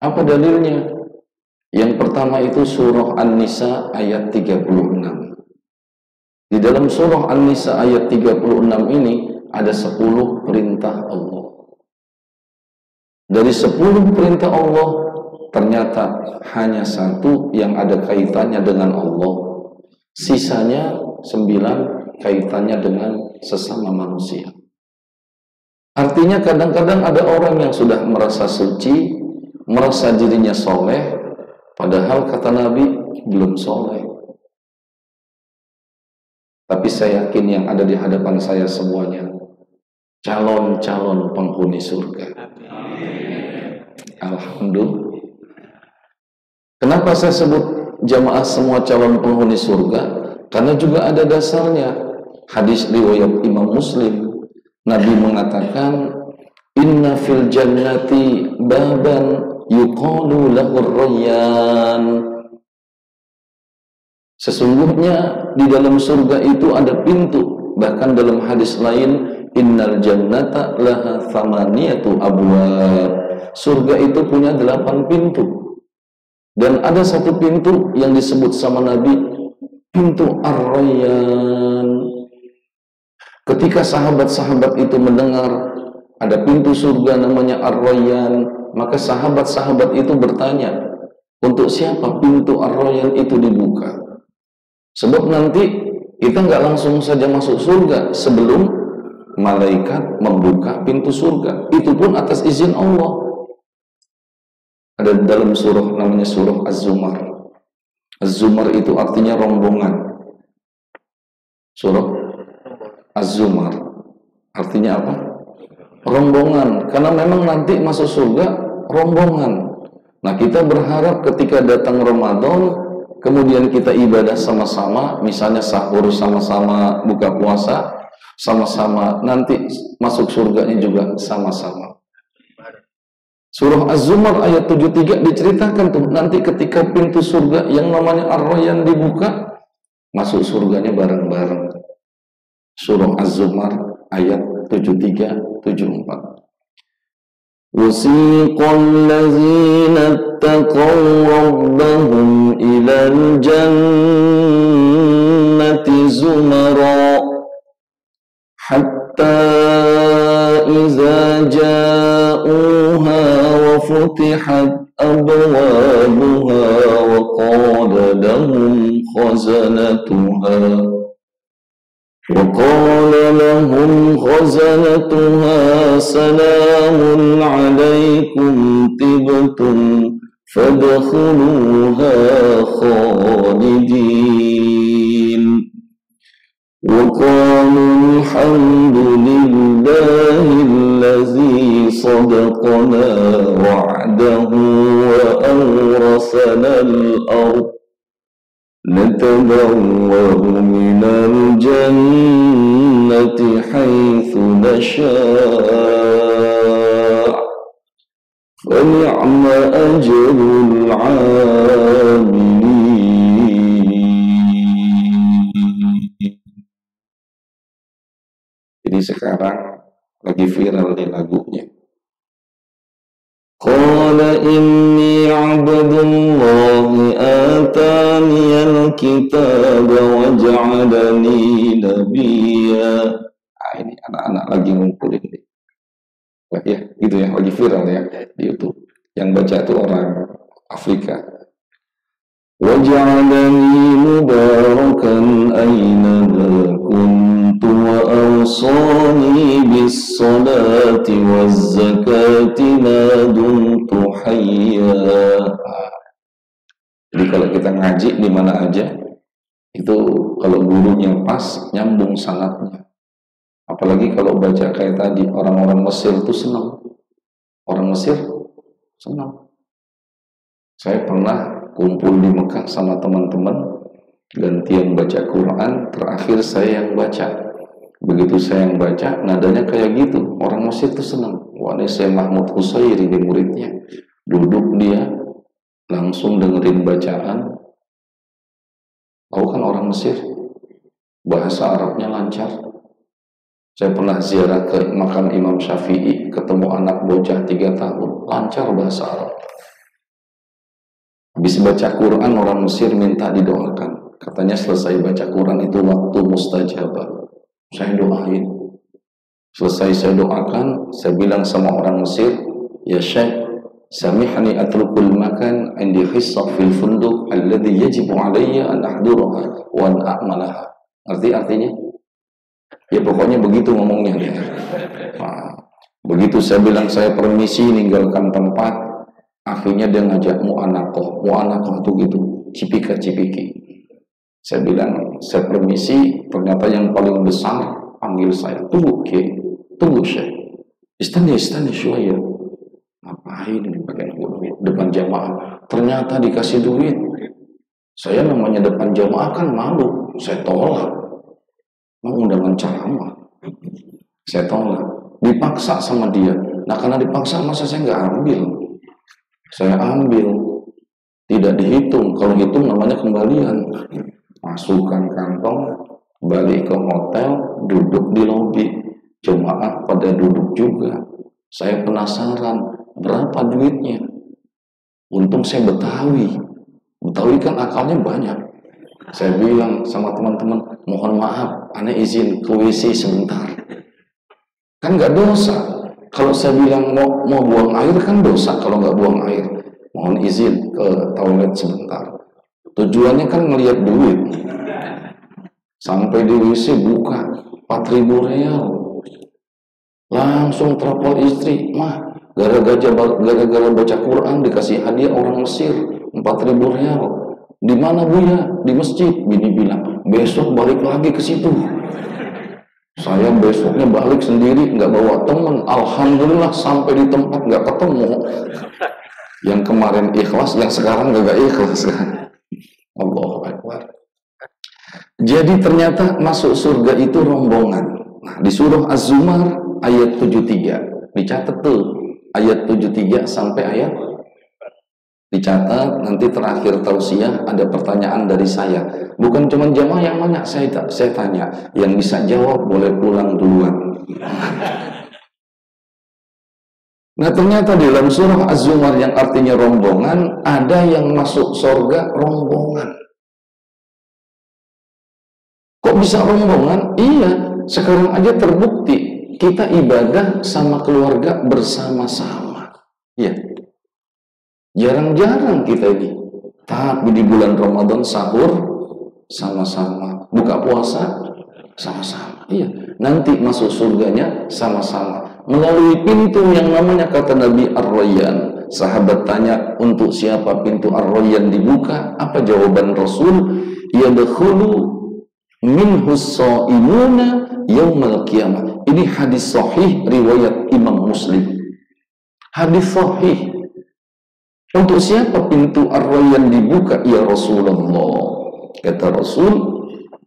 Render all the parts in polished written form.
Apa dalilnya? Yang pertama itu surah An-Nisa ayat 36. Di dalam surah An-Nisa ayat 36 ini ada 10 perintah Allah. Dari 10 perintah Allah, ternyata hanya satu yang ada kaitannya dengan Allah. Sisanya 9 kaitannya dengan sesama manusia. Artinya kadang-kadang ada orang yang sudah merasa suci, merasa dirinya soleh, padahal kata Nabi belum soleh. Tapi saya yakin yang ada di hadapan saya semuanya calon-calon penghuni surga. Alhamdulillah. Kenapa saya sebut jamaah semua calon penghuni surga? Karena juga ada dasarnya. Hadis riwayat Imam Muslim, Nabi mengatakan, inna fil jannati baban yuqalu lahur rayyan. Sesungguhnya di dalam surga itu ada pintu. Bahkan dalam hadis lain, innal jannata laha thamaniyatu abwab. Surga itu punya 8 pintu. Dan ada satu pintu yang disebut sama Nabi, pintu Ar-Rayyan. Ketika sahabat-sahabat itu mendengar ada pintu surga namanya Ar-Rayyan, maka sahabat-sahabat itu bertanya, untuk siapa pintu Ar-Rayyan itu dibuka? Sebab nanti kita nggak langsung saja masuk surga sebelum malaikat membuka pintu surga. Itu pun atas izin Allah. Ada dalam surah namanya surah Az-Zumar. Az-Zumar itu artinya rombongan. Surah Az-Zumar artinya apa? Rombongan. Karena memang nanti masuk surga rombongan. Nah, kita berharap ketika datang Ramadan, kemudian kita ibadah sama-sama, misalnya sahur sama-sama, buka puasa sama-sama, nanti masuk surganya juga sama-sama. Surah Az-Zumar ayat 73 diceritakan tuh, nanti ketika pintu surga yang namanya Ar-Rayyan dibuka, masuk surganya bareng-bareng. Surah Az-Zumar ayat 73-74. Wasiqal ladzina ittaqaw rabbahum ilal jannati zumara hatta iza ja'uha wa futihat abwabuha wa qala lahum khazanatuha salamun alaikum tibtum fadkhuluha khalidin wa qalu alhamdulillahi allazi sadaqana wa'dahu wa awrasana al-ard نتبوأ من الجنة حيث نشاء فنعم أجر العاملين. Jadi sekarang lagi viral nih lagunya. Qala inni abdullahi ataniyal kitaba wa ja'alani nabiyya. Ini anak-anak lagi ngumpulin nih. Wah, ya, gitu ya, lagi viral ya di YouTube. Yang baca itu orang Afrika. Wa ja'alani mubarakan aina kuntu wa awsani bis salati waz zakati ma dumtu hayya. Jadi kalau kita ngaji di mana aja, itu kalau gurunya pas, nyambung sanadnya. Apalagi kalau baca kayak tadi, orang-orang Mesir itu senang. Orang Mesir senang. Saya pernah kumpul di Mekah sama teman-teman, gantian baca Quran, terakhir saya yang baca. Begitu saya yang baca, nadanya kayak gitu. Orang Mesir itu senang. Wah, ini saya Mahmud Husairi di muridnya. Duduk dia, langsung dengerin bacaan. Tahu kan orang Mesir? Bahasa Arabnya lancar. Saya pernah ziarah ke makam Imam Syafi'i, ketemu anak bocah 3 tahun, lancar bahasa Arab. Habis baca Quran orang Mesir minta didoakan. Katanya selesai baca Quran itu waktu mustajabah. Saya doain. Selesai saya doakan, saya bilang sama orang Mesir, ya Syekh, samihni atrukul makan indi khissah fil funduk alladhi yajibu alayya an ahduraha wa an a'malaha. Artinya? Ya pokoknya begitu ngomongnya dia. Nah, begitu saya bilang saya permisi ninggalkan tempat, akhirnya dia ngajak mu'anakoh itu gitu, cipika-cipiki. Saya bilang, saya permisi, ternyata yang paling besar panggil saya, tunggu Syekh, istani syuaya. Ngapain ini pakai duit depan jamaah? Ternyata dikasih duit. Saya namanya depan jamaah kan malu, saya tolak. Mau undangan ceramah, saya tolak. Dipaksa sama dia. Nah karena dipaksa masa saya nggak ambil? Saya ambil, tidak dihitung. Kalau hitung namanya kembalian. Masukkan kantong, balik ke hotel, duduk di lobi. Jemaah pada duduk juga. Saya penasaran, berapa duitnya? Untung saya Betawi kan akalnya banyak. Saya bilang sama teman-teman, mohon maaf, aneh izin ke WC sebentar. Kan nggak dosa. Kalau saya bilang mau buang air kan dosa kalau nggak buang air. Mohon izin ke toilet sebentar. Tujuannya kan ngelihat duit. Sampai di WC buka 4.000 real. Langsung telepon istri, mah gara-gara baca Quran dikasih hadiah orang Mesir 4.000 real. Di mana Bu ya? Di masjid. Bini bilang, besok balik lagi ke situ. Saya besoknya balik sendiri, nggak bawa teman. Alhamdulillah sampai di tempat nggak ketemu. Yang kemarin ikhlas, yang sekarang gak ikhlas. Allahu Akbar. Jadi ternyata masuk surga itu rombongan. Nah, di surah Az-Zumar ayat 73. Dicatat tuh ayat 73 sampai ayat. Dicatat, nanti terakhir tausiah ada pertanyaan dari saya. Bukan cuma jamaah yang nanya, saya tanya. Yang bisa jawab boleh pulang duluan. Nah ternyata di dalam surah Az-Zumar yang artinya rombongan, ada yang masuk surga rombongan. Kok bisa rombongan? Iya, sekarang aja terbukti kita ibadah sama keluarga bersama-sama. Iya. Jarang-jarang kita ini. Tapi di bulan Ramadan sahur sama-sama, buka puasa sama-sama. Iya, nanti masuk surganya sama-sama. Melalui pintu yang namanya kata Nabi Ar-Rayyan. Sahabat tanya, untuk siapa pintu Ar-Rayyan dibuka? Apa jawaban Rasul? Yadkhulu minhus shaimuna yaumal qiyamah. Ini hadis sahih riwayat Imam Muslim. Hadis sahih. Untuk siapa pintu Ar-Rayyan dibuka? Ya Rasulullah. Kata Rasul,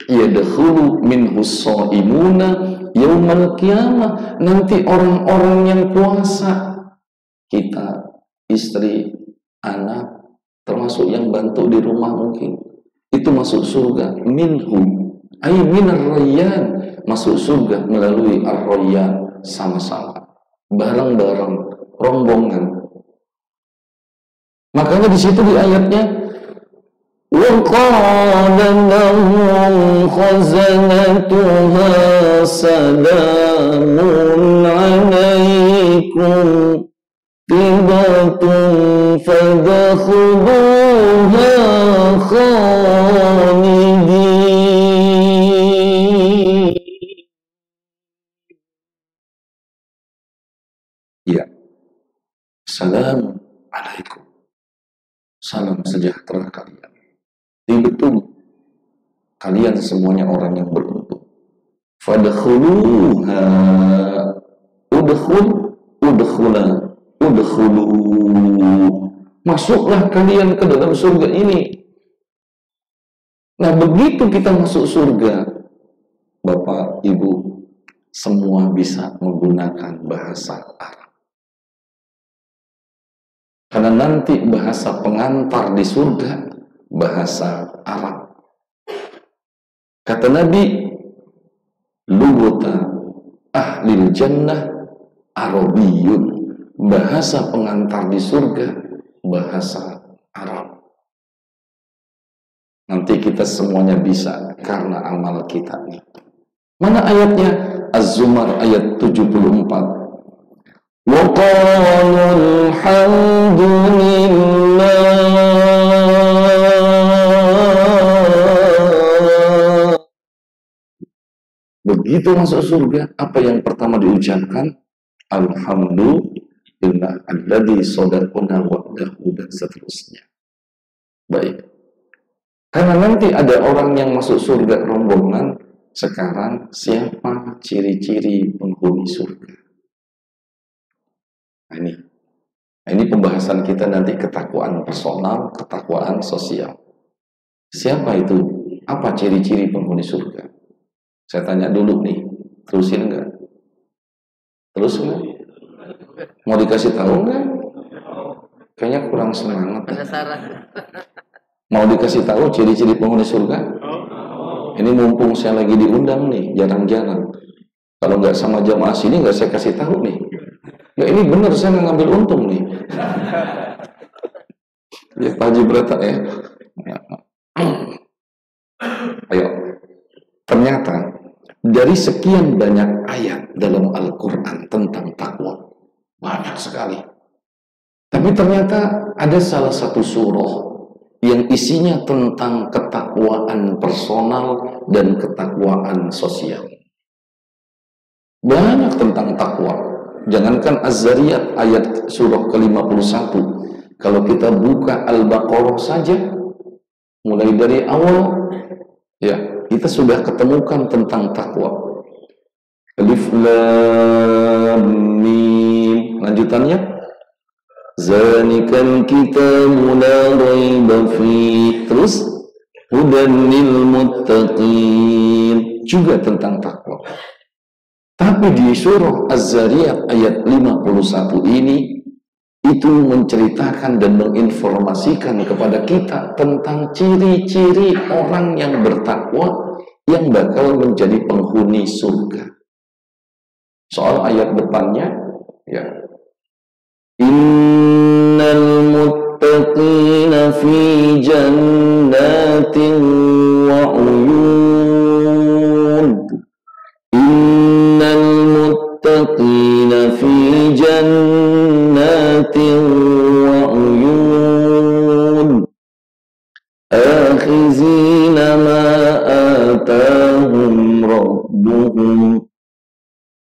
yadkhulu minhus shaimuna yaumal qiyamah. Nanti orang-orang yang puasa, kita, istri, anak, termasuk yang bantu di rumah mungkin, itu masuk surga. Minhum ay minar rayyan, masuk surga melalui Ar-Rayyan, sama-sama, bareng-bareng, rombongan. Makanya di situ di ayatnya, wa qala lahum khazanatuha salamun alaikum tibatun fadkhuluha khalidin. Ya, salam alaikum, salam sejahtera kalian. Betul, kalian semuanya orang yang beruntung. Fadkhuluha, udkhulu, masuklah kalian ke dalam surga ini. Nah begitu kita masuk surga, Bapak, Ibu, semua bisa menggunakan bahasa Arab. Karena nanti bahasa pengantar di surga bahasa Arab. Kata Nabi, lughata ahlil jannah Arabiyun. Bahasa pengantar di surga bahasa Arab. Nanti kita semuanya bisa karena amal kita nih. Mana ayatnya? Az-Zumar ayat 74. Wa qalul hamdulillah. Begitu masuk surga, apa yang pertama diucapkan? Alhamdulillah alladzi sadaqana wa'dahu, dan seterusnya. Baik. Karena nanti ada orang yang masuk surga rombongan. Sekarang siapa ciri-ciri penghuni surga? Nah ini pembahasan kita nanti, ketakwaan personal, ketakwaan sosial. Siapa itu? Apa ciri-ciri penghuni surga? Saya tanya dulu nih, terusin enggak? Terus enggak? Mau dikasih tahu enggak? Kayaknya kurang semangat. Mau dikasih tahu ciri-ciri penghuni surga? Ini mumpung saya lagi diundang nih, jarang-jarang. Kalau nggak sama jamaah sini nggak saya kasih tahu nih. Ya ini benar, saya nggak ngambil untung nih. Ya Pak Haji Brata ya. Ayo. Ternyata dari sekian banyak ayat dalam Al-Quran tentang takwa, banyak sekali. Tapi ternyata ada salah satu surah yang isinya tentang ketakwaan personal dan ketakwaan sosial. Banyak tentang takwa. Jangankan Az-Zariyat ayat surah ke-51. Kalau kita buka Al-Baqarah saja, mulai dari awal, ya, kita sudah ketemukan tentang takwa. Alif Lam Mim. Lanjutannya, Zalikal kitabu la raiba fihi. Terus hudan lil muttaqin, juga tentang takwa. Tapi di surah Az-Zariyat ayat 51 ini itu menceritakan dan menginformasikan kepada kita tentang ciri-ciri orang yang bertakwa yang bakal menjadi penghuni surga. Soal ayat depannya, ya. Innal muttaqina fi jannatin wa uyun. Innal muttaqina fi jannatin wa uyun. Akhizina ma atahum rabbuhum.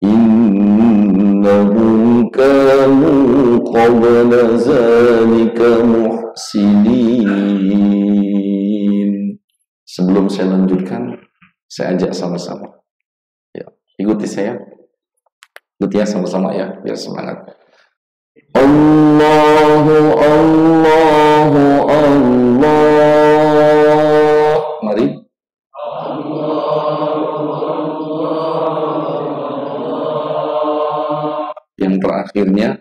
Innahum kanu qabla zalika muhsinin. Sebelum saya lanjutkan, saya ajak sama-sama. Ya, ikuti saya. Ikuti ya sama-sama ya, biar semangat. Allahu Allahu Allah. Mari. Yang terakhirnya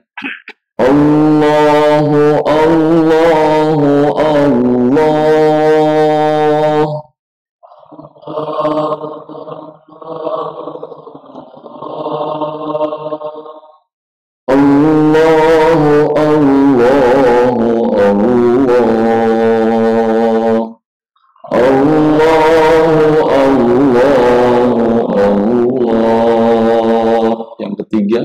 Allahu Allahu Allah. Allahu Allahu Allah. Allahu Allahu Allah. Yang ketiga,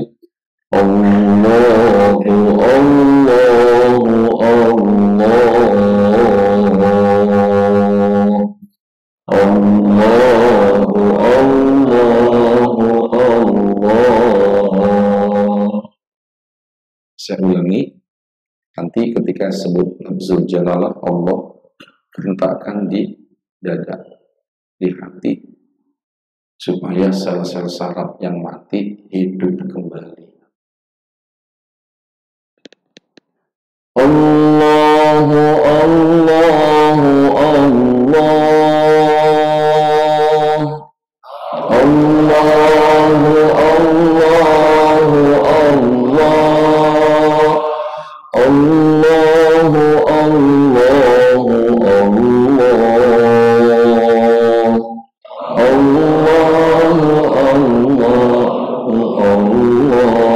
Allahu Allahu Allah. Allahu Allahu Allah. Saya ulangi, nanti ketika sebut lafzul jalalah Allah, hentakkan di dada, di hati, supaya sel-sel saraf yang mati hidup kembali. Allahu Allahu Allah. Allahu Allahu Allah. Allahu Allahu Allah. Allahu Allahu Allah.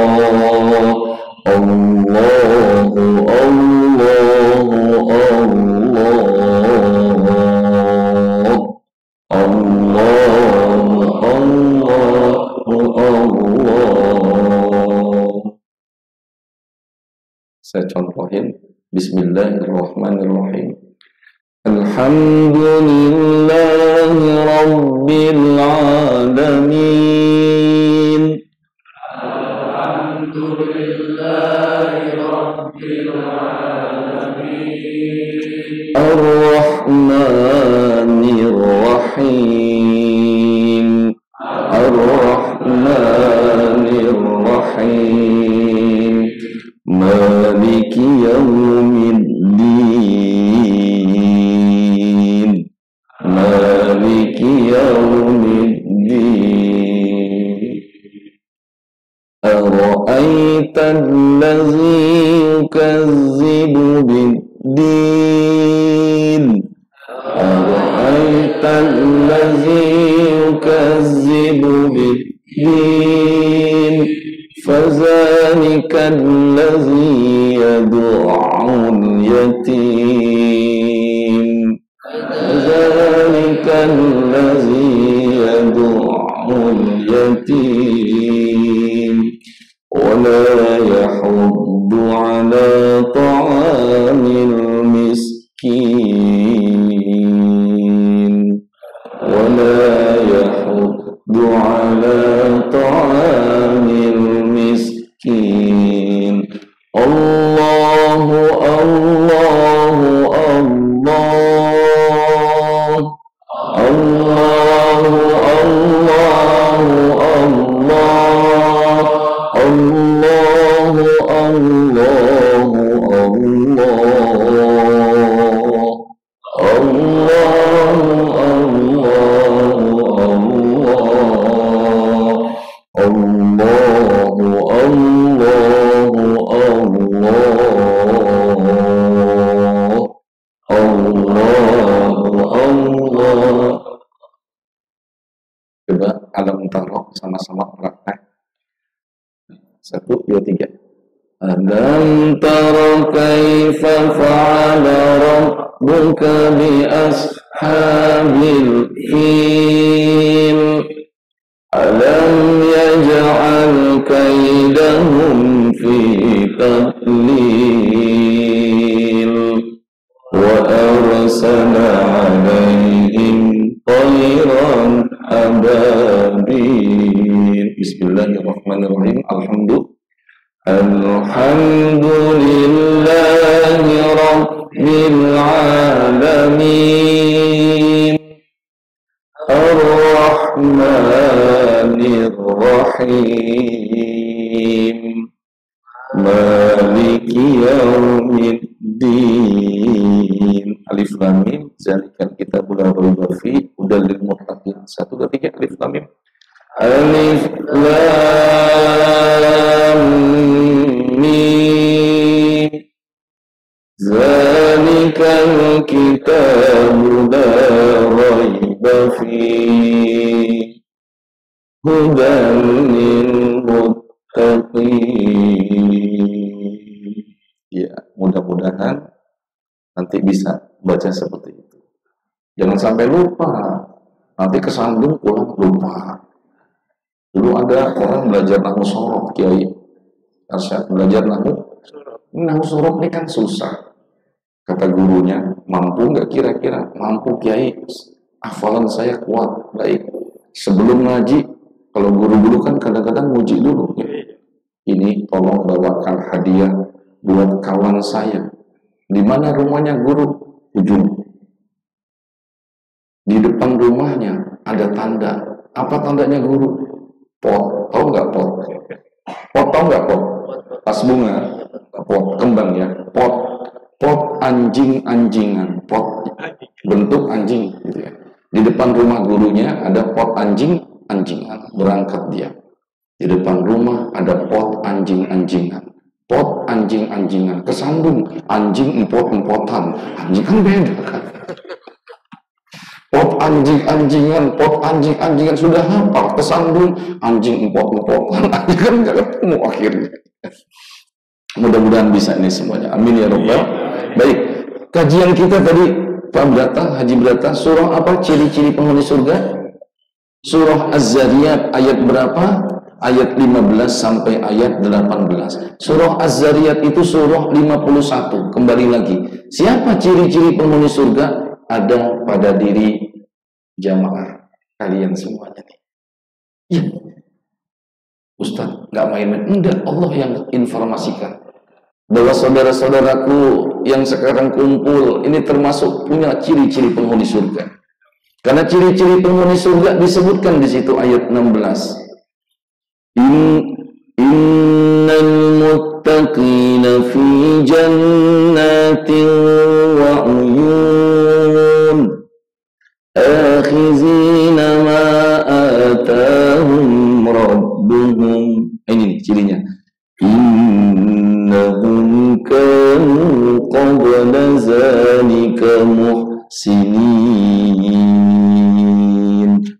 Saya contohin. Bismillahirrahmanirrahim. Alhamdulillahi Rabbil Alamin. Alhamdulillahi Rabbil Alamin. Ar-Rahmanir Rahim. Ar-Rahmanir Rahim. Maliki Yawmiddin. Maliki Yawmiddin. Ara'aita allazi yukazzibu bid-din. Ara'aita allazi yukazzibu bid-din. Fazalika allazi yad'ul yatim. Fazalika allazi yad'ul yatim. Wa la yahuddu ala ta'amil miskin. Wa la yahuddu ala ta'amil miskin. Allahu Allahu Allah. Allahu Allahu Allah. Allahu Allahu Allah. Allahu Allahu Allah. Allahu Allahu Allah. Allahu Allah. Coba alam taroh sama-sama praktek. 1, 2, 3. Alam tara kaifa fa'ala rabbuka bi ashabil fil. Alam yaj'al kaidahum fi tadlil. Wa arsala 'alaihim tayran ababil. Bismillahirrahmanirrahim. Alhamdulillahi Rabbil Alamin. Ar-Rahmanir Rahim. Maliki Yawmiddin. Alif Lam Mim. Zalikal kitabul la raiba fihi hudal lil muttaqin. 1, 2, 3. Alif Lam Mim. Alif Lam Mim. Zalikal kitabul la raiba fihi hudal lil muttaqin. Ya, mudah-mudahan nanti bisa baca seperti itu. Jangan sampai lupa. Nanti kesandung pulang lupa. Dulu ada orang belajar nahwu sorof, Kiai Arsyad belajar nahwu sorof ini kan susah. Kata gurunya, mampu nggak kira-kira? Mampu Kiai, hafalan saya kuat, baik. Sebelum ngaji, kalau guru-guru kan kadang-kadang nguji dulu. Ini tolong bawakan hadiah buat kawan saya. Di mana rumahnya guru? Ujung. Di depan rumahnya ada tanda. Apa tandanya guru? Pot, tahu nggak pot? Pot tahu nggak pot? Tas bunga, pot kembang ya. Pot anjing-anjingan, pot bentuk anjing gitu ya. Di depan rumah gurunya ada pot anjing-anjingan. Berangkat dia. Di depan rumah ada pot anjing-anjingan. Pot anjing-anjingan. Kesandung anjing empot-empotan. Anjing kan beda kan. Pot anjing-anjingan, pot anjing-anjingan sudah hafal, kesandung anjing empot-empotan, anjing kan nggak ketemu akhirnya. Mudah-mudahan bisa ini semuanya. Amin ya Rabbal. Baik, kajian kita tadi Pak Brata, Haji Brata, surah apa ciri-ciri penghuni surga? Surah Az-Zariyat ayat berapa? ayat 15 sampai ayat 18. Surah Az-Zariyat itu surah 51. Kembali lagi, siapa ciri-ciri penghuni surga? Ada pada diri jamaah kalian semuanya nih. Ya, Ustaz, nggak main-main. Enggak, Allah yang informasikan bahwa saudara-saudaraku yang sekarang kumpul ini termasuk punya ciri-ciri penghuni surga. Karena ciri-ciri penghuni surga disebutkan di situ ayat 16. Innal muttaqina fi jannatin wa uyun akhizina ma atahum rabbuhum. Ini cirinya. Innahum kanu qabla zalika muhsinin.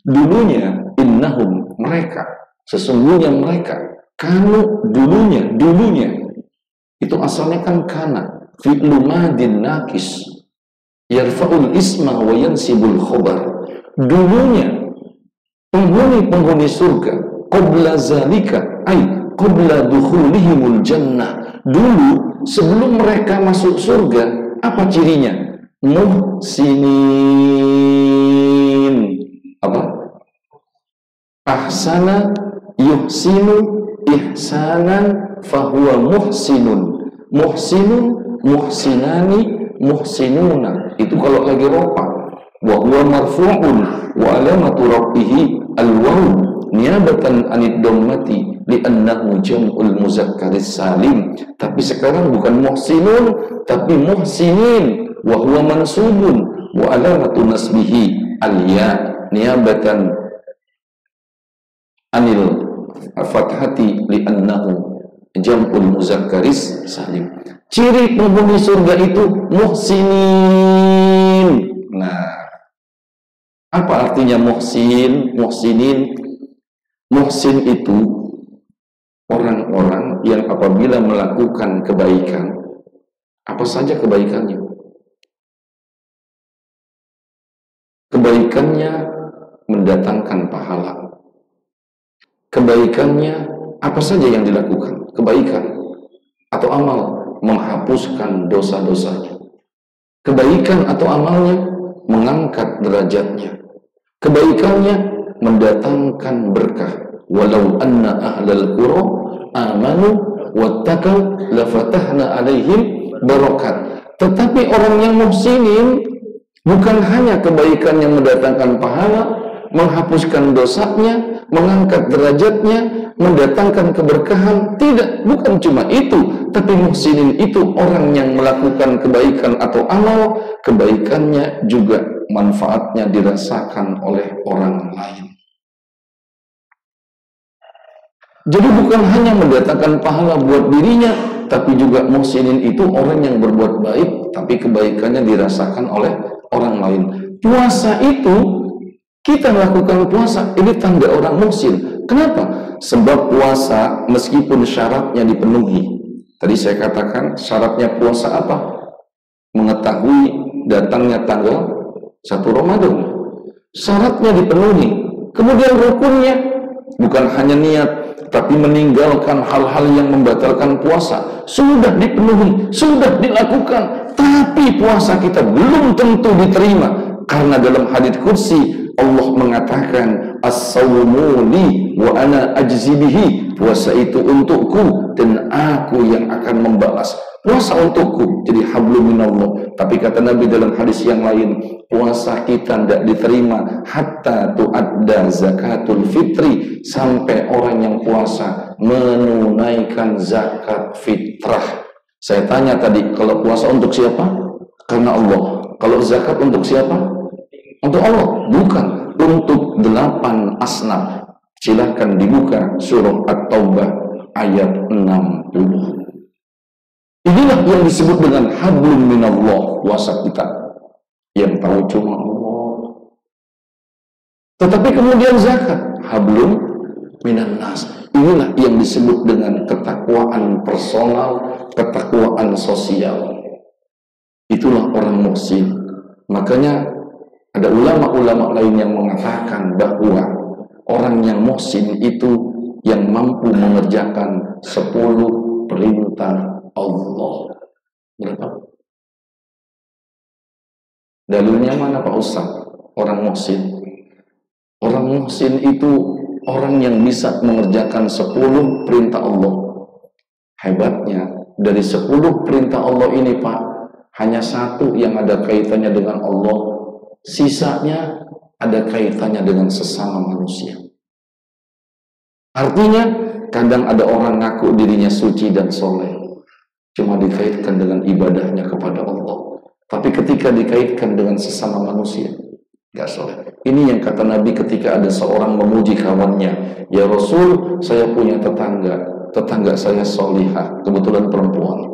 Dulunya, innahum, mereka, sesungguhnya mereka, kanu, dulunya itu asalnya kan kana, fi'lu madin nakis, yarfa'ul isma wa yansibul khobar. Dulunya penghuni surga, qabla zalika, qabla dukhulihimul jannah, dulu sebelum mereka masuk surga, apa cirinya? Muhsinin. Apa? Ahsana yuhsinu ihsanan fahuwa muhsinun. Muhsinun, muhsinani, muhsinuna. Itu kalau lagi ropa. Wa huwa marfu'un wa alamatu rabbihi al-waw niyabatan anid dhammati li'annahu jam'ul muzakkaris salim. Tapi sekarang bukan muhsinun tapi muhsinin, wa huwa mansubun wa alamatu nasbihi al-ya niyabatan anil fathati li'annahu jam'ul muzakkaris salim. Ciri penghuni surga itu muhsinin. Nah, apa artinya muhsin? Muhsinin, muhsin itu orang-orang yang apabila melakukan kebaikan, apa saja kebaikannya, kebaikannya mendatangkan pahala. Kebaikannya apa saja yang dilakukan, kebaikan atau amal menghapuskan dosa-dosanya. Kebaikan atau amalnya mengangkat derajatnya. Kebaikannya mendatangkan berkah. Walau anna ahlal qura amanu wattaqau lafatahna alaihim barakat. Tetapi orang yang muhsinin bukan hanya kebaikan yang mendatangkan pahala, menghapuskan dosanya, mengangkat derajatnya, mendatangkan keberkahan. Tidak, bukan cuma itu. Tapi muhsinin itu orang yang melakukan kebaikan atau amal, kebaikannya juga manfaatnya dirasakan oleh orang lain. Jadi bukan hanya mendatangkan pahala buat dirinya, tapi juga muhsinin itu orang yang berbuat baik, tapi kebaikannya dirasakan oleh orang lain. Puasa itu, kita lakukan puasa, ini tanda orang muhsin. Kenapa? Sebab puasa meskipun syaratnya dipenuhi. Tadi saya katakan syaratnya puasa apa? Mengetahui datangnya tanggal 1 Ramadan. Syaratnya dipenuhi. Kemudian rukunnya bukan hanya niat, tapi meninggalkan hal-hal yang membatalkan puasa. Sudah dipenuhi, sudah dilakukan, tapi puasa kita belum tentu diterima. Karena dalam hadits qudsi Allah mengatakan as-sawmu li wa ana ajzi bihi, puasa itu untukku dan aku yang akan membalas. Puasa untukku, jadi hablum minallah. Tapi kata Nabi dalam hadis yang lain, puasa kita tidak diterima hatta tu'adda zakatul fitri, sampai orang yang puasa menunaikan zakat fitrah. Saya tanya tadi, kalau puasa untuk siapa? Karena Allah. Kalau zakat untuk siapa? Untuk Allah, bukan untuk 8 asnaf. Silahkan dibuka surah At-Taubah ayat 60. Inilah yang disebut dengan hablum minallah, puasa kita. Yang tahu cuma Allah. Tetapi kemudian zakat, hablum minannas. Inilah yang disebut dengan ketakwaan personal, ketakwaan sosial. Itulah orang muhsin. Makanya ada ulama-ulama lain yang mengatakan bahwa orang yang muhsin itu yang mampu mengerjakan 10 perintah Allah. Berapa? Dalilnya mana Pak Ustaz? Orang muhsin. Orang muhsin itu orang yang bisa mengerjakan 10 perintah Allah. Hebatnya, dari 10 perintah Allah ini Pak, hanya 1 yang ada kaitannya dengan Allah, sisanya ada kaitannya dengan sesama manusia. Artinya, kadang ada orang ngaku dirinya suci dan soleh, cuma dikaitkan dengan ibadahnya kepada Allah. Tapi ketika dikaitkan dengan sesama manusia, gak soleh. Ini yang kata Nabi ketika ada seorang memuji kawannya, ya Rasul, saya punya tetangga saya solihah, kebetulan perempuan.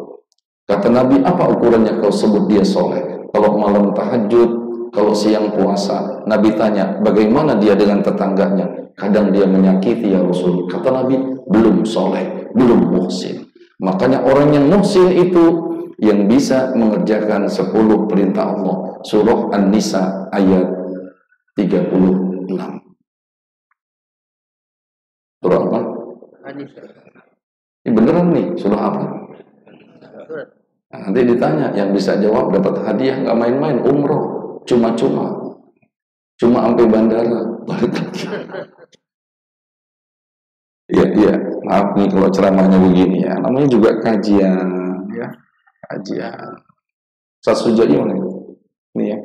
Kata Nabi, apa ukurannya kau sebut dia soleh? Kalau malam tahajud, kalau siang puasa. Nabi tanya, bagaimana dia dengan tetangganya? Kadang dia menyakiti ya Rasul. Kata Nabi, belum soleh, belum muhsin. Makanya orang yang muhsin itu yang bisa mengerjakan 10 perintah Allah. Surah An-Nisa ayat 36. Surah apa? Ini beneran nih, surah apa? Nah, nanti ditanya, yang bisa jawab dapat hadiah, nggak main-main, umroh, cuma sampai bandara, balik lagi. Iya, maaf nih kalau ceramahnya begini ya, namanya juga kajian, ya, kajian. Ustaz Sujai mana? Ini ya,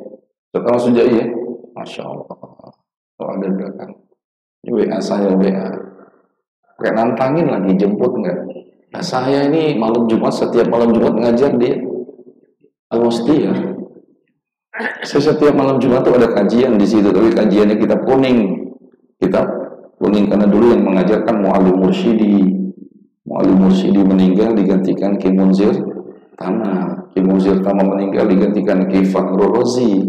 Ustaz Sujai ya, Masya Allah. Kalau ada belakang, ini WA saya WA, kayak nantangin lagi, jemput nggak? Nah, saya ini malam Jumat, setiap malam Jumat ngajar di Al-Wastiyah. Saya setiap malam Jumat tuh ada kajian di situ, tapi kajiannya kitab kuning, karena dulu yang mengajarkan Mu'allim Mursyidi meninggal digantikan Ki Munzir Tama. Ki Munzir Tama meninggal digantikan Ki Fakhrul Razi.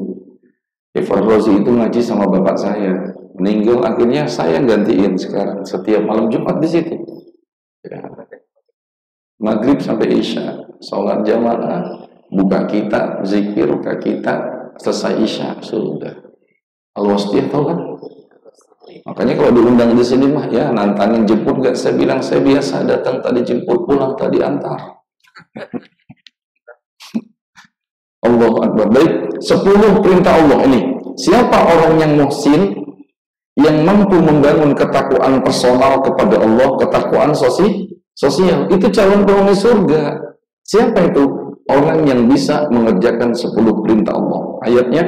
Ki Fakhrul Razi itu ngaji sama bapak saya, meninggal, akhirnya saya gantiin sekarang setiap malam Jumat di situ. Ya. Maghrib sampai Isya, sholat jamaah, buka kitab, zikir, buka kitab, selesai Isya, sudah. Al-Wastiyah tahu kan? Makanya kalau diundang di sini mah ya nantangin jemput gak? Saya bilang saya biasa datang tadi jemput, pulang tadi antar. Allahu Akbar. Baik, 10 perintah Allah ini. Siapa orang yang muhsin, yang mampu membangun ketakwaan personal kepada Allah, ketakwaan sosial, itu calon penghuni surga. Siapa itu? Orang yang bisa mengerjakan 10 perintah Allah. Ayatnya,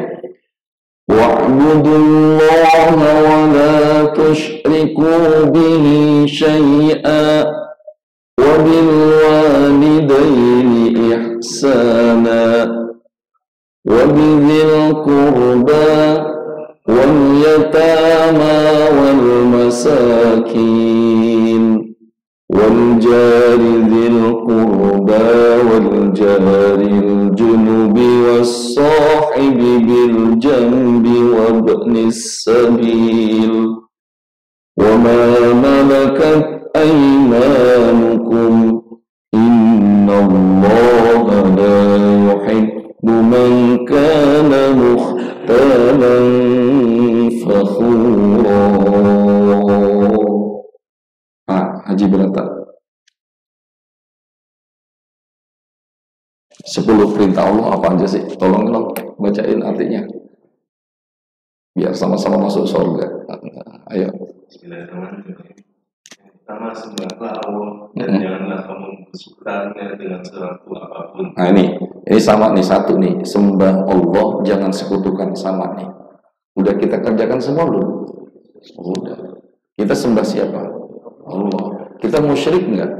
wa'budullaha wa la tusyriku bihi syai'a wa bil walidaini ihsana wa bidzil qurba wal yatama wal masakin wal jari dzil qurba wal jaril junubi was sahibi bil jambi wa ibnis sabil wa ma malakat aymanukum innallaha la yuhibbu man kana mukhtalan fakhura. Haji berata 10 perintah Allah apa aja sih? Tolong bacain artinya biar sama-sama masuk surga. Ayo. Bismillahirrahmanirrahim. Pertama, sembahlah Allah dan janganlah kamu bersekutukannya dengan sesuatu apapun. Nah ini sama nih, satu nih, sembah Allah jangan sekutukan sama nih. Udah kita kerjakan semua belum? Udah. Kita sembah siapa? Allah. Kita musyrik enggak?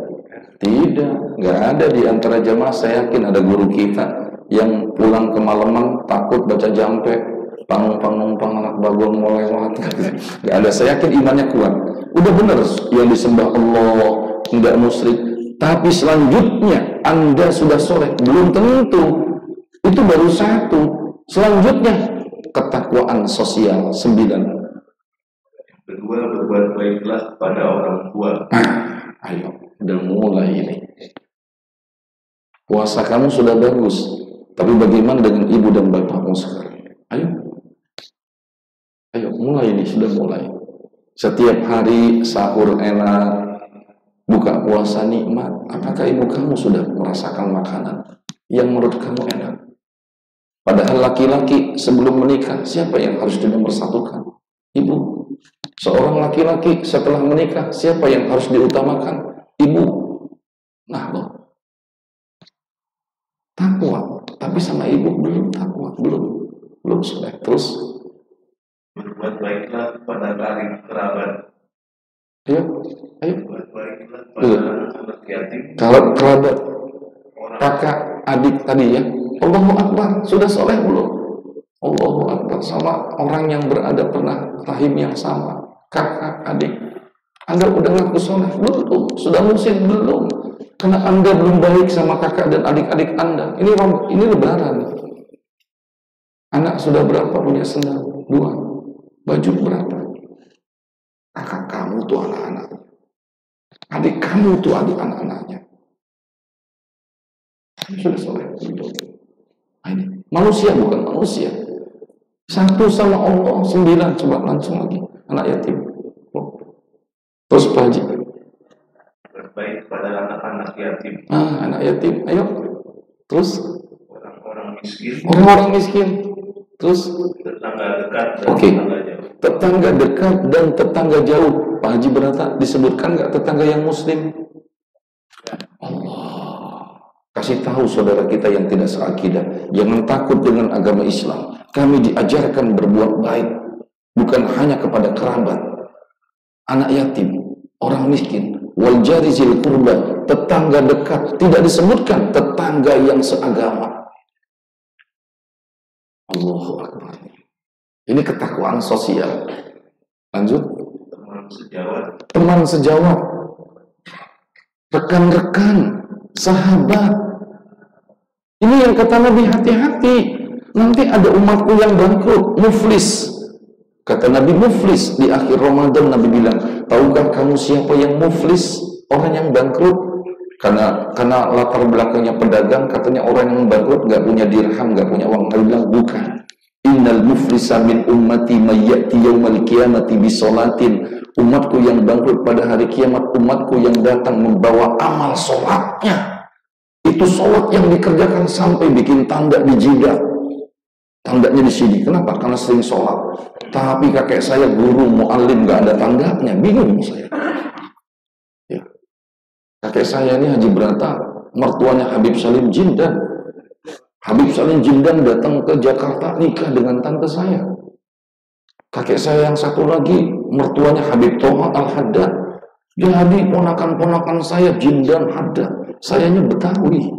Tidak, nggak ada di antara jamaah. Saya yakin ada guru kita yang pulang kemalaman takut baca jampe, pangung-pangung anak bagong mau lewat. Nggak ada. Saya yakin imannya kuat. Udah benar yang disembah Allah, nggak musyrik. Tapi selanjutnya Anda sudah soleh, belum tentu. Itu baru 1. Selanjutnya ketakwaan sosial 9. Kedua, berbuat baiklah pada orang tua. Ayo, udah mulai ini. Puasa kamu sudah bagus, tapi bagaimana dengan ibu dan bapakmu sekarang? Ayo, mulai ini, sudah mulai. Setiap hari sahur enak, buka puasa nikmat. Apakah ibu kamu sudah merasakan makanan yang menurut kamu enak? Padahal laki-laki sebelum menikah, siapa yang harus dinomorsatukan? Ibu. Seorang laki-laki setelah menikah, siapa yang harus diutamakan? Ibu. Nah loh, takwa. Tapi sama ibu belum takwa, belum soleh. Terus berbuat baiklah pada kerabat. Ayo. Berbuat baiklah pada anak yatim. Kalau kerabat, kakak, adik tadi ya, Allahu Akbar, sudah soleh belum? Allahu Akbar, sama orang yang berada pernah rahim yang sama, kakak, adik. Anda udah ngaku soleh? Belum. Sudah muslim? Belum. Karena Anda belum baik sama kakak dan adik-adik Anda. Ini lebaran. Anak sudah berapa punya sendal? 2. Baju berapa? Kakak kamu tuh anak-anak. Adik kamu tuh adik anak-anaknya. Sudah soleh. Ini manusia bukan manusia. 1 sama Allah, 9. Coba langsung lagi. Anak yatim. Terus Pak Haji. Berbaik pada anak-anak yatim. Anak yatim. Ayo. Terus orang-orang miskin. Orang-orang miskin. Terus tetangga dekat dan tetangga jauh. Tetangga dekat dan tetangga jauh. Pak Haji Berata disebutkan nggak tetangga yang muslim? Allah. Kasih tahu saudara kita yang tidak seakidah, jangan takut dengan agama Islam. Kami diajarkan berbuat baik, bukan hanya kepada kerabat, anak yatim, orang miskin, wal jari zil qurba, tetangga dekat. Tidak disebutkan tetangga yang seagama. Allahu Akbar. Ini ketakwaan sosial. Lanjut. Teman sejawat, rekan-rekan, sahabat. Ini yang kata Nabi, hati-hati. Nanti ada umatku yang bangkrut, muflis. Kata Nabi, muflis. Di akhir Ramadan Nabi bilang, tahukah kamu siapa yang muflis? Orang yang bangkrut. Karena latar belakangnya pedagang, katanya orang yang bangkrut gak punya dirham, gak punya uang. Nabi bilang, bukan. Innal muflisa min ummati mayyati yawmal qiyamati bisolatin. Umatku yang bangkrut pada hari kiamat, umatku yang datang membawa amal sholatnya. Itu sholat yang dikerjakan sampai bikin tanda di jidat. Tandanya di sini. Kenapa? Karena sering sholat. Tapi kakek saya guru mu'alim gak ada tandanya. Bingung saya. Ya. Kakek saya ini Haji Berata, mertuanya Habib Salim Jindan. Habib Salim Jindan datang ke Jakarta nikah dengan tante saya. Kakek saya yang satu lagi, mertuanya Habib Toha Al-Haddad. Jadi ponakan-ponakan saya Jindan Haddad. Sayanya Betawi.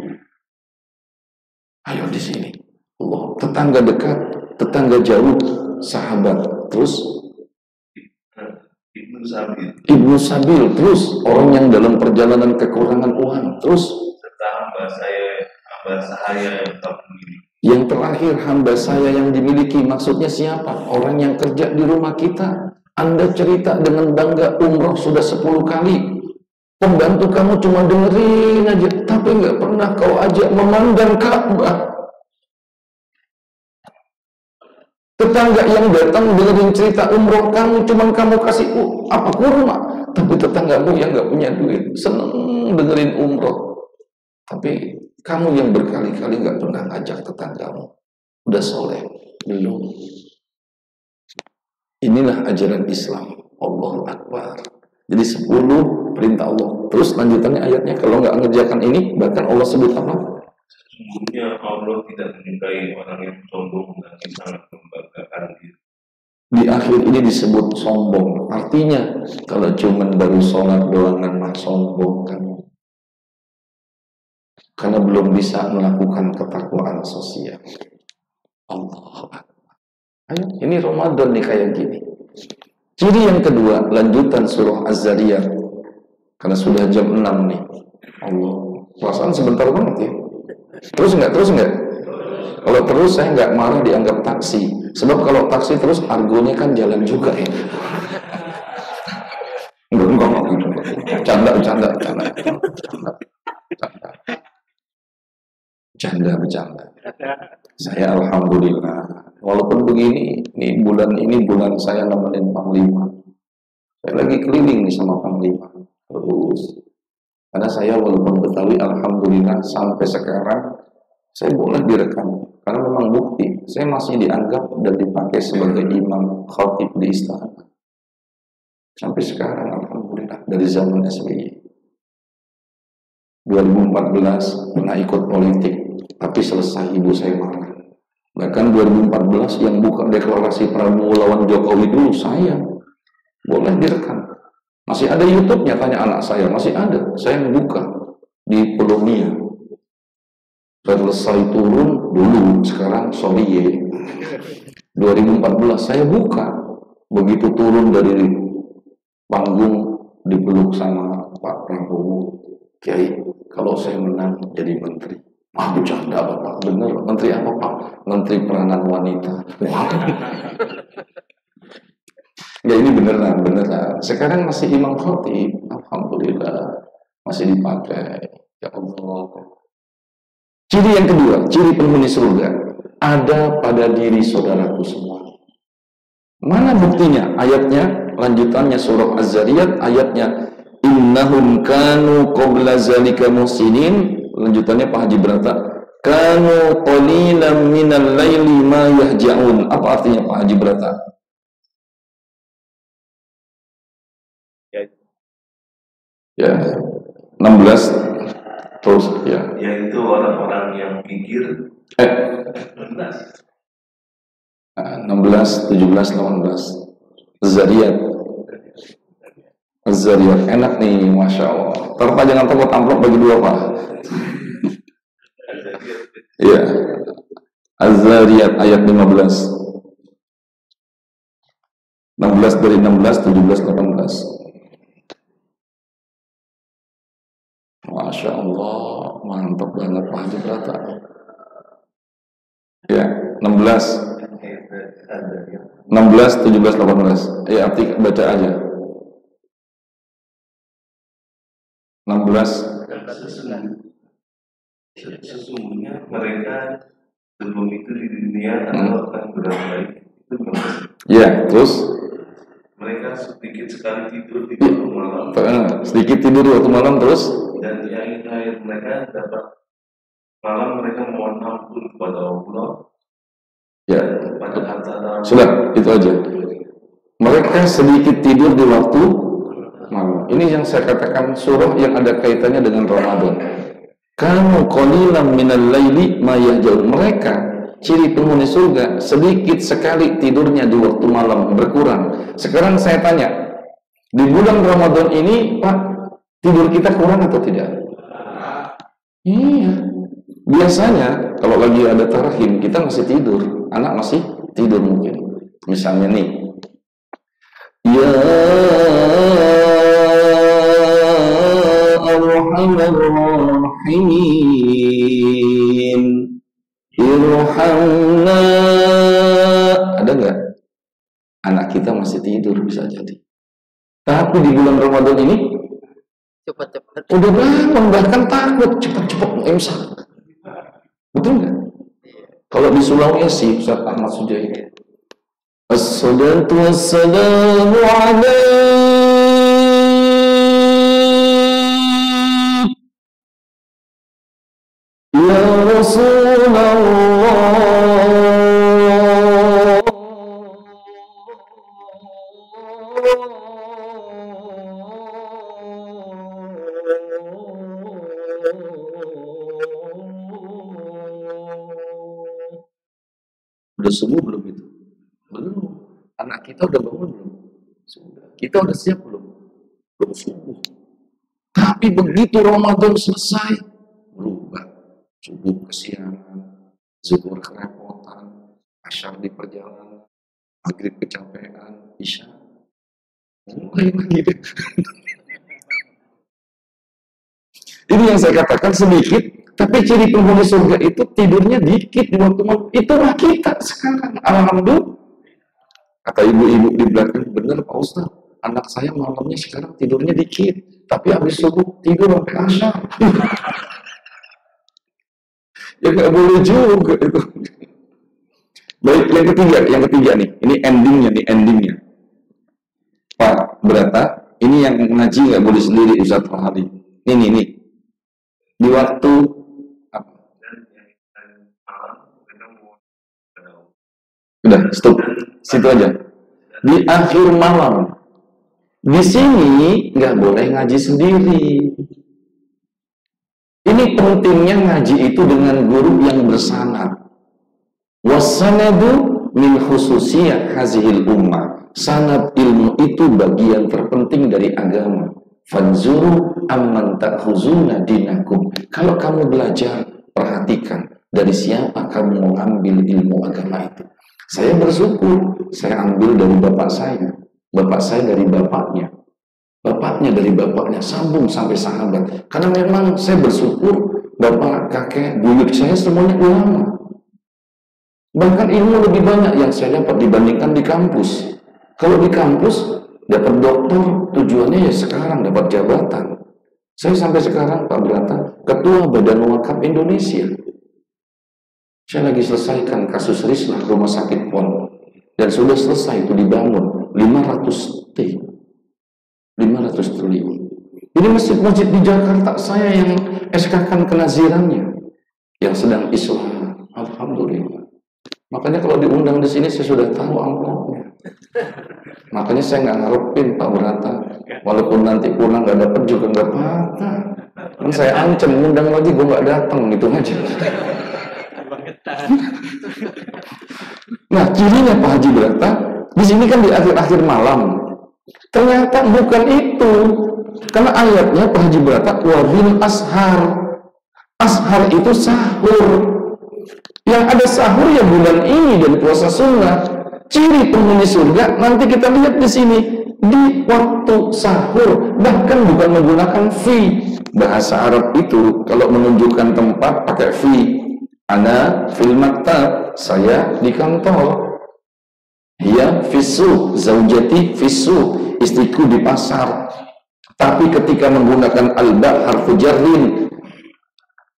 Ayo di sini. Allah, tetangga dekat, tetangga jauh, sahabat. Terus Ibnu Sabil, terus orang yang dalam perjalanan kekurangan uang, terus hamba saya yang tak memiliki. Yang terakhir, hamba saya yang dimiliki. Maksudnya siapa? Orang yang kerja di rumah kita. Anda cerita dengan bangga umroh sudah 10 kali. Pembantu kamu cuma dengerin aja, tapi nggak pernah kau ajak memandang Ka'bah. Tetangga yang datang dengerin cerita umroh kamu, cuma kamu kasih kurma. Tapi tetanggamu yang nggak punya duit, seneng dengerin umroh. Tapi kamu yang berkali-kali nggak pernah ngajak tetanggamu. Udah soleh? Belum. Inilah ajaran Islam. Allahu Akbar. Jadi 10 perintah Allah. Terus lanjutannya ayatnya, kalau nggak ngerjakan ini, bahkan Allah sebut apa? Sesungguhnya Allah tidak menyukai orang yang sombong dan sangat membanggakan diri. Di akhir ini disebut sombong. Artinya, kalau cuman baru sholat doang mah sombong kamu. Karena belum bisa melakukan ketakwaan sosial. Allah. Ayo, ini Ramadan nih kayak gini. Ciri yang kedua, lanjutan surah Az-Zariyat. Karena sudah jam 6 nih. Allah. Perasaan sebentar banget ya. Terus enggak? Kalau terus saya enggak marah, dianggap taksi. Sebab kalau taksi terus argonya kan jalan juga ya. Enggak gitu. Bercanda. Saya alhamdulillah. Walaupun begini, bulan ini bulan saya nemenin Panglima. Saya lagi keliling nih sama Panglima. Terus, karena saya walaupun Betawi, alhamdulillah sampai sekarang saya boleh direkam. Karena memang bukti, saya masih dianggap dan dipakai sebagai imam khatib di istana. Sampai sekarang, alhamdulillah, dari zaman SBY. 2014 pernah ikut politik, tapi selesai ibu saya marah. Bahkan 2014 yang buka deklarasi Prabowo lawan Jokowi dulu saya. Boleh direkam. Masih ada YouTube-nya, tanya anak saya, masih ada. Saya membuka di Polonia. Selesai turun dulu, sekarang sorry ya. 2014 saya buka. Begitu turun dari panggung dipeluk sama Pak Prabowo. Kiai, kalau saya menang jadi menteri. Ah, bercanda Bapak, bener. Menteri apa Pak? Menteri Peranan Wanita. Ya ini beneran. Sekarang masih imam khatib, alhamdulillah masih dipakai. Ya Allah. Ciri yang kedua, ciri penghuni surga ada pada diri saudaraku semua. Mana buktinya? Ayatnya, lanjutannya surah Az-Zariyat, ayatnya innahum kanu qabla zalika muhsinin. Lanjutannya Pak Haji Brata, kanu qalilan minal laili ma yahja'un. Apa artinya Pak Haji Brata? Ya, 16 terus ya. Yaitu orang-orang yang pikir 16, 17, 18. Zariyat. Az-Zariyat enak nih, masya Allah. Terpa jangan takut amplop bagi dua Pak. Iya. Az-Zariyat ayat 15. 16 dari 16, 17, 18. Masya Allah, mantap banget Pak Haji Brata. Ya, 16, 17, 18. Ya, arti baca aja. 16. Sesungguhnya mereka sebelum itu di dunia akan beramal itu Ya, terus mereka sedikit sekali tidur di waktu malam. Sedikit tidur di waktu malam terus. Dan di akhir mereka dapat malam mereka mohon ampun kepada Allah. Ya. Pada kata sudah, itu aja. Mereka sedikit tidur di waktu malam. Ini yang saya katakan surah yang ada kaitannya dengan Ramadan. Kamu qalilan minal laili ma yahja'un. Mereka ciri penghuni surga sedikit sekali tidurnya di waktu malam, berkurang. Sekarang saya tanya, di bulan Ramadan ini Pak, tidur kita kurang atau tidak? Iya. Biasanya kalau lagi ada tarahim kita masih tidur, anak masih tidur mungkin. Misalnya nih, ya Arhamar Rahimin, irhamna. Ada nggak? Anak kita masih tidur bisa jadi. Tapi di bulan Ramadan ini cepat-cepat udah bangun, bahkan takut cepat-cepat mau imsak. Betul nggak? Kalau di Sulawesi, Ustaz Ahmad Sujaid, as-salatu wassalamu alaik ya Rasulullah. Udah subuh belum itu? Belum. Anak kita udah bangun belum? Sudah. Kita udah siap belum? Belum subuh. Tapi begitu Ramadan selesai, berubah. Subuh kesiangan, zuhur kerepotan, asyar di perjalanan, maghrib kecapean, isya. Mulai lagi deh. Ini yang saya katakan sedikit. Tapi ciri penghuni surga itu tidurnya dikit di waktu malam. Itulah kita sekarang. Alhamdulillah. Kata ibu-ibu di belakang, benar Pak Ustaz, anak saya malamnya sekarang tidurnya dikit. Tapi habis subuh tidur sampai asyar. Ya nggak boleh juga itu. Baik, yang ketiga nih. Ini endingnya. Pak, Berata, ini yang ngaji nggak boleh sendiri Ustaz Fahri. Ini di waktu apa? Udah, stop. Situ aja. Di akhir malam. Di sini nggak boleh ngaji sendiri. Ini pentingnya ngaji itu dengan guru yang bersanad. Wasanadu min khususiyah hazihil ummah. Sanad ilmu itu bagian terpenting dari agama. Fanzuru amman ta'khuzuna dinakum. Kalau kamu belajar, perhatikan dari siapa kamu mengambil ilmu agama itu. Saya bersyukur, saya ambil dari bapak saya dari bapaknya, bapaknya dari bapaknya, sambung sampai sahabat. Karena memang saya bersyukur bapak, kakek, buyut saya semuanya ulama. Bahkan ilmu lebih banyak yang saya dapat dibandingkan di kampus. Kalau di kampus dapat doktor, tujuannya ya sekarang dapat jabatan. Saya sampai sekarang Pak Brata, Ketua Badan Wakaf Indonesia. Saya lagi selesaikan kasus Rislah Rumah Sakit PON. Dan sudah selesai itu dibangun 500 triliun. Ini masjid-masjid di Jakarta saya yang SK-kan kenazirannya yang sedang Islam. Alhamdulillah. Makanya kalau diundang di sini saya sudah tahu amplopnya. Makanya saya nggak ngarepin Pak Brata. Walaupun nanti pulang nggak dapat juga nggak apa-apa. Kan saya ancam undang lagi gue nggak datang gitu aja. Nah, cirinya Pak Haji Brata di sini kan di akhir-akhir malam. Ternyata bukan itu. Karena ayatnya Pak Haji Brata wabil ashar. Ashar itu sahur. Yang ada sahur ya bulan ini dan puasa sunnah. Ciri penghuni surga nanti kita lihat di sini di waktu sahur, bahkan bukan menggunakan fi. Bahasa Arab itu kalau menunjukkan tempat pakai fi. Ana fil maktab, saya di kantor. Ya fisu, zaujati fisu, istriku di pasar. Tapi ketika menggunakan alba harfu jarrin,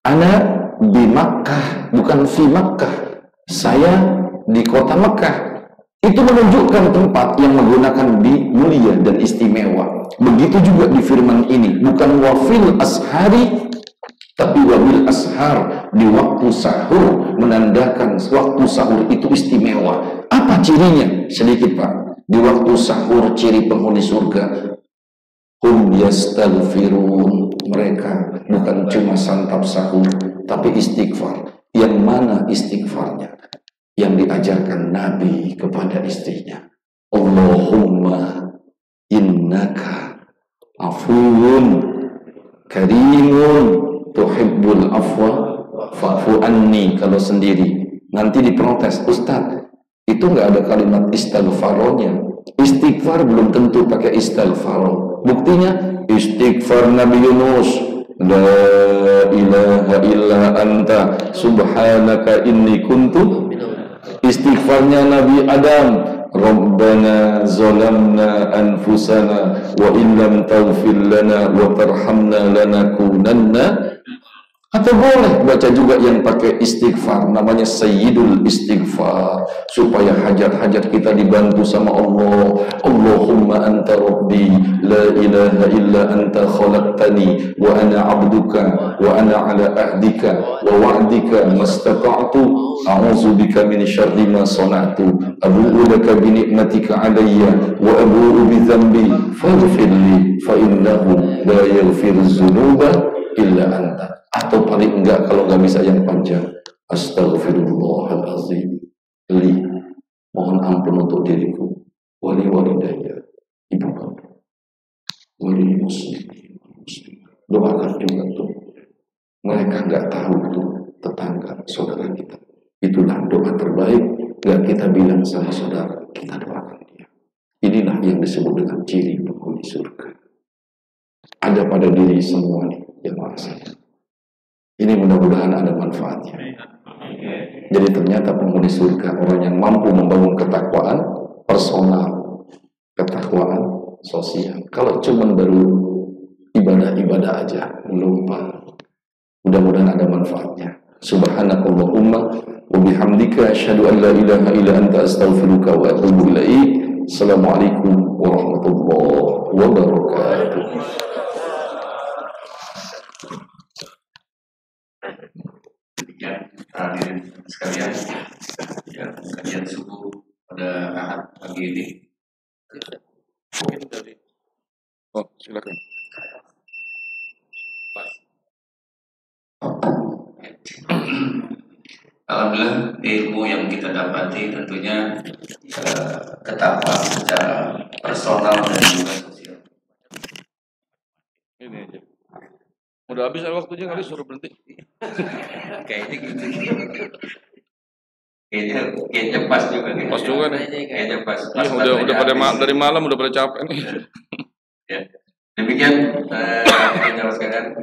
ana di Makkah, bukan fi Makkah. Saya di kota Makkah. Itu menunjukkan tempat yang menggunakan bi mulia dan istimewa. Begitu juga di firman ini, bukan wafil ashari, tapi wabil ashar, di waktu sahur, menandakan waktu sahur itu istimewa. Apa cirinya? Sedikit Pak. Di waktu sahur ciri penghuni surga, hum yastaghfirun, mereka bukan cuma santap sahur, tapi istighfar. Yang mana istighfarnya? Yang diajarkan Nabi kepada istrinya. Allahumma innaka afuwun karimun tuhibbul afwa fa'fu anni. Kalau sendiri nanti diprotes, Ustaz itu nggak ada kalimat istighfaronya. Istighfar belum tentu pakai istighfaro. Buktinya istighfar Nabi Yunus, la ilaha illa anta subhanaka inni kuntu. Istighfarnya Nabi Adam, Rabbana zalamna anfusana wa illam taghfir lana wa tarhamna lanakunanna. Atau boleh baca juga yang pakai istighfar, namanya Sayyidul Istighfar, supaya hajat-hajat kita dibantu sama Allah. Allahumma anta rabbi, la ilaha illa anta khalaqtani, wa ana abduka, wa ana ala ahdika, wa wa'dika mastata'tu, a'udzubika min syarri ma sana'tu, abu'u laka bi ni'matika alayya, wa abu'u bi dhanbi, faghfirli, fa innahu la yaghfiru dzunuba illa anta. Atau paling enggak kalau nggak bisa yang panjang, astaghfirullahalazim li, mohon ampun untuk diriku, wali walidayya, ibu bapak, wali muslim. Doakan juga tuh, mereka nggak tahu tuh tetangga saudara kita. Itulah doa terbaik. Nggak kita bilang sama saudara, kita doakan dia. Inilah yang disebut dengan ciri penghuni surga. Ada pada diri semua nih yang merasa. Ini mudah-mudahan ada manfaatnya. Jadi ternyata penghuni surga orang yang mampu membangun ketakwaan personal, ketakwaan sosial. Kalau cuma baru ibadah-ibadah aja, belum Pak. Mudah-mudahan ada manfaatnya. Subhanakallahumma wa bihamdika asyhadu an la ilaha illa anta astaghfiruka wa atubu ilaik. Assalamualaikum warahmatullahi wabarakatuh. wabarakatuh. Demikian hadirin sekalian, ya, kajian subuh pada Ahad pagi ini. Oh, silakan. Alhamdulillah ilmu yang kita dapati tentunya ketakwaan secara personal dan juga sosial. Ini aja. Udah habis waktunya kali suruh berhenti. Kayaknya gitu. Kayaknya pas juga. Pas juga nih. Kayaknya pas. Udah pada dari malam udah pada capek nih. Ya. Demikian kita sekalian.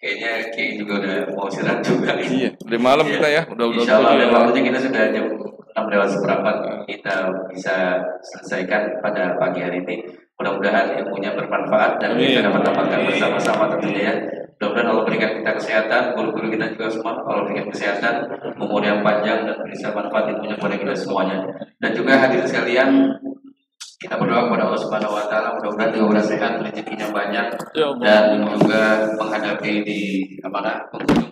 Kayaknya juga udah mau istirahat juga. Iya, dari malam kita ya. Udah. Insya Allah waktunya kita sudah jam 6:04 kita bisa selesaikan pada pagi hari ini. Mudah-mudahan ilmunya bermanfaat dan kita dapat dapatkan bersama-sama tentunya ya. Mudah-mudahan Allah berikan kita kesehatan, guru-guru kita juga semua Allah berikan kesehatan, umur yang panjang dan bisa manfaat ilmunya kepada kita semuanya. Dan juga hadirin sekalian, kita berdoa kepada Allah Subhanahu Wa Taala mudah-mudahan juga sehat, rezekinya banyak dan juga menghadapi di penghujung